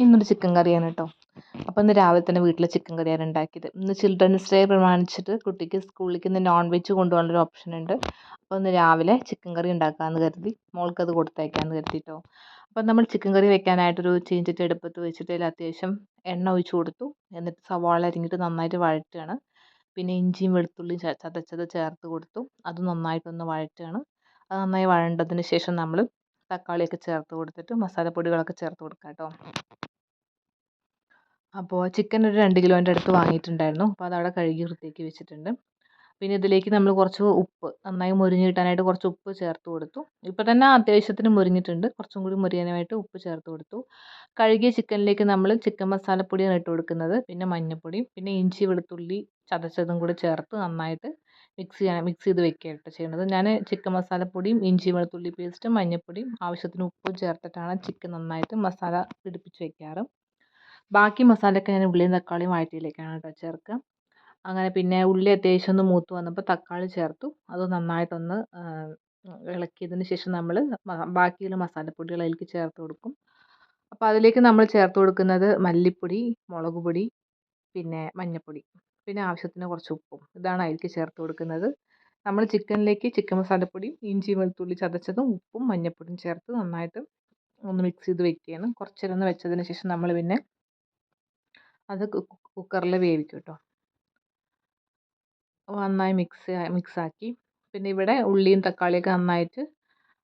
ഇന്നൊരു ചിക്കൻ കറിയാണ് കേട്ടോ. അപ്പോൾ ഇന്ന് രാവിലെ തന്നെ വീട്ടിൽ ചിക്കൻ കറിയാണ് ഉണ്ടാക്കിയത്. ഇന്ന് ചിൽഡ്രൻസ് ഡേ പ്രമാണിച്ചിട്ട് കുട്ടിക്ക് സ്കൂളിലേക്ക് ഇന്ന് നോൺ വെജ് കൊണ്ടുപോകാനുള്ളൊരു ഓപ്ഷൻ ഉണ്ട്. അപ്പോൾ ഇന്ന് രാവിലെ ചിക്കൻ കറി ഉണ്ടാക്കാമെന്ന് കരുതി, മോൾക്കത് കൊടുത്തയക്കാമെന്ന് കരുതിയിട്ടോ. അപ്പോൾ നമ്മൾ ചിക്കൻ കറി വെക്കാനായിട്ടൊരു ചീഞ്ചട്ടി അടുപ്പത്ത് വെച്ചിട്ട് അതിൽ അത്യാവശ്യം എണ്ണ ഒഴിച്ച് കൊടുത്തു. എന്നിട്ട് സവാള അരിഞ്ഞിട്ട് നന്നായിട്ട് വഴറ്റുകയാണ്. പിന്നെ ഇഞ്ചിയും വെളുത്തുള്ളിയും ചതച്ചത് ചേർത്ത് കൊടുത്തു. അത് നന്നായിട്ടൊന്ന് വഴറ്റുകയാണ്. അത് നന്നായി വഴണ്ടതിന് ശേഷം നമ്മൾ തക്കാളിയൊക്കെ ചേർത്ത് കൊടുത്തിട്ട് മസാലപ്പൊടികളൊക്കെ ചേർത്ത് കൊടുക്കാം കേട്ടോ. അപ്പോൾ ചിക്കൻ ഒരു 2 കിലോൻ്റെ അടുത്ത് വാങ്ങിയിട്ടുണ്ടായിരുന്നു. അപ്പോൾ അതവിടെ കഴുകി വൃത്തിയാക്കി വെച്ചിട്ടുണ്ട്. പിന്നെ ഇതിലേക്ക് നമ്മൾ കുറച്ച് ഉപ്പ്, നന്നായി മൊരിഞ്ഞ് കിട്ടാനായിട്ട് കുറച്ച് ഉപ്പ് ചേർത്ത് കൊടുത്തു. ഇപ്പോൾ തന്നെ അത്യാവശ്യത്തിന് മൊരിഞ്ഞിട്ടുണ്ട്. കുറച്ചും കൂടി മൊരിയാനായിട്ട് ഉപ്പ് ചേർത്ത് കൊടുത്തു. കഴുകിയ ചിക്കനിലേക്ക് നമ്മൾ ചിക്കൻ മസാലപ്പൊടിയാണ് ഇട്ട് കൊടുക്കുന്നത്. പിന്നെ മഞ്ഞൾപ്പൊടിയും പിന്നെ ഇഞ്ചി വെളുത്തുള്ളി ചതച്ചതും കൂടി ചേർത്ത് നന്നായിട്ട് മിക്സ് ചെയ്ത് വെക്കുകയാണ് ചെയ്യുന്നത്. ഞാൻ ചിക്കൻ മസാലപ്പൊടിയും ഇഞ്ചി വെളുത്തുള്ളി പേസ്റ്റും മഞ്ഞൾപ്പൊടിയും ആവശ്യത്തിന് ഉപ്പും ചേർത്തിട്ടാണ് ചിക്കൻ നന്നായിട്ട് മസാല പിടിപ്പിച്ച് വെക്കാറ്. ബാക്കി മസാലയൊക്കെ ഞാൻ ഉള്ളിയും തക്കാളിയും വഴറ്റിയിലേക്കാണ് കേട്ടോ ചേർക്കുക. അങ്ങനെ പിന്നെ ഉള്ളി അത്യാവശ്യം ഒന്ന് മൂത്ത് വന്നപ്പോൾ തക്കാളി ചേർത്തു. അത് നന്നായിട്ടൊന്ന് ഇളക്കിയതിന് ശേഷം നമ്മൾ ബാക്കിയുള്ള മസാലപ്പൊടികൾ അതിലേക്ക് ചേർത്ത് കൊടുക്കും. അപ്പോൾ അതിലേക്ക് നമ്മൾ ചേർത്ത് കൊടുക്കുന്നത് മല്ലിപ്പൊടി, മുളക് പൊടി, പിന്നെ മഞ്ഞൾപ്പൊടി, പിന്നെ ആവശ്യത്തിന് കുറച്ച് ഉപ്പും. ഇതാണ് അതിലേക്ക് ചേർത്ത് കൊടുക്കുന്നത്. നമ്മൾ ചിക്കനിലേക്ക് ചിക്കൻ മസാലപ്പൊടിയും ഇഞ്ചി വെളുത്തുള്ളി ചതച്ചതും ഉപ്പും മഞ്ഞൾപ്പൊടിയും ചേർത്ത് നന്നായിട്ട് ഒന്ന് മിക്സ് ചെയ്ത് വെക്കുകയാണ്. കുറച്ച് നേരം ഒന്ന് വെച്ചതിന് ശേഷം നമ്മൾ പിന്നെ അത് കുക്കറിൽ വേവിക്കും കേട്ടോ. നന്നായി മിക്സാക്കി പിന്നെ ഇവിടെ ഉള്ളിയും തക്കാളിയൊക്കെ നന്നായിട്ട്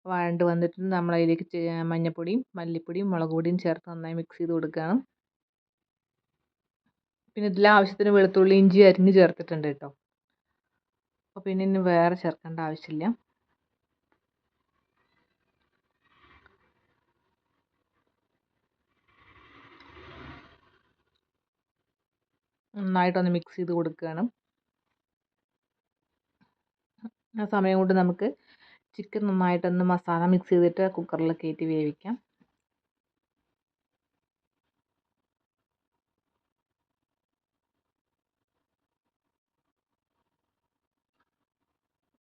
വഴണ്ട് വന്നിട്ടുണ്ട്. നമ്മളതിലേക്ക് മഞ്ഞൾപ്പൊടിയും മല്ലിപ്പൊടിയും മുളക് പൊടിയും ചേർത്ത് നന്നായി മിക്സ് ചെയ്ത് കൊടുക്കുകയാണ്. പിന്നെ ഇതിൽ ആവശ്യത്തിന് വെളുത്തുള്ളി ഇഞ്ചി അരിഞ്ഞ് ചേർത്തിട്ടുണ്ട് കേട്ടോ. അപ്പോൾ പിന്നെ ഇനി വേറെ ചേർക്കേണ്ട ആവശ്യമില്ല. നന്നായിട്ടൊന്ന് മിക്സ് ചെയ്ത് കൊടുക്കുകയാണ്. ആ സമയം കൊണ്ട് നമുക്ക് ചിക്കൻ നന്നായിട്ടൊന്ന് മസാല മിക്സ് ചെയ്തിട്ട് കുക്കറിൽ കയറ്റി വേവിക്കാം.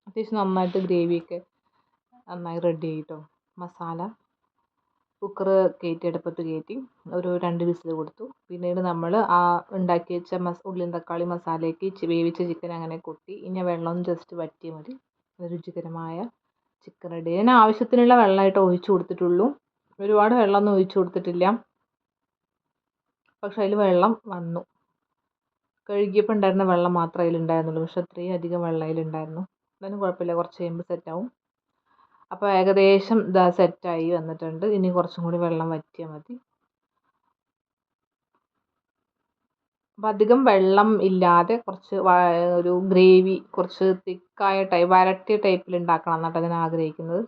അത്യാവശ്യം നന്നായിട്ട് ഗ്രേവിയൊക്കെ നന്നായി റെഡി ആയിട്ടോ. മസാല കുക്കർ കയറ്റി അടുപ്പത്ത് കയറ്റി ഒരു 2 വിസിൽ കൊടുത്തു. പിന്നീട് നമ്മൾ ആ ഉണ്ടാക്കി വെച്ച ഉള്ളിയും തക്കാളി മസാലയ്ക്ക് വേവിച്ച ചിക്കൻ അങ്ങനെ കൊട്ടി. ഇനി വെള്ളം ജസ്റ്റ് വറ്റിയാൽ മതി. രുചികരമായ ചിക്കൻ റെഡി. ഞാൻ ആവശ്യത്തിനുള്ള വെള്ളമായിട്ട് ഒഴിച്ചു കൊടുത്തിട്ടുള്ളൂ. ഒരുപാട് വെള്ളമൊന്നും ഒഴിച്ചു കൊടുത്തിട്ടില്ല. പക്ഷെ അതിൽ വെള്ളം വന്നു. കഴുകിയപ്പോൾ ഉണ്ടായിരുന്ന വെള്ളം മാത്രമേ അതിലുണ്ടായിരുന്നുള്ളൂ. പക്ഷെ അത്രയും അധികം വെള്ളം അതിലുണ്ടായിരുന്നു. എന്തായാലും കുഴപ്പമില്ല, കുറച്ച് കഴിയുമ്പോൾ സെറ്റാവും. അപ്പോൾ ഏകദേശം ഇതാ സെറ്റായി വന്നിട്ടുണ്ട്. ഇനി കുറച്ചും കൂടി വെള്ളം വറ്റിയാൽ മതി. അപ്പോൾ അധികം വെള്ളം ഇല്ലാതെ കുറച്ച് ഒരു ഗ്രേവി കുറച്ച് തിക്കായ വരട്ടിയ ടൈപ്പിൽ ഉണ്ടാക്കണം എന്നാണ് ഞാൻ ആഗ്രഹിക്കുന്നത്.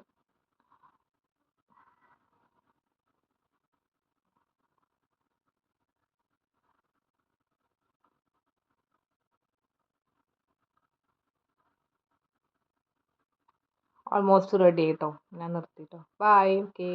ഓൾമോസ്റ്റ് റെഡി ആയിട്ടോ. ഞാൻ നിർത്തിട്ടോ. ബൈ. ഓക്കെ.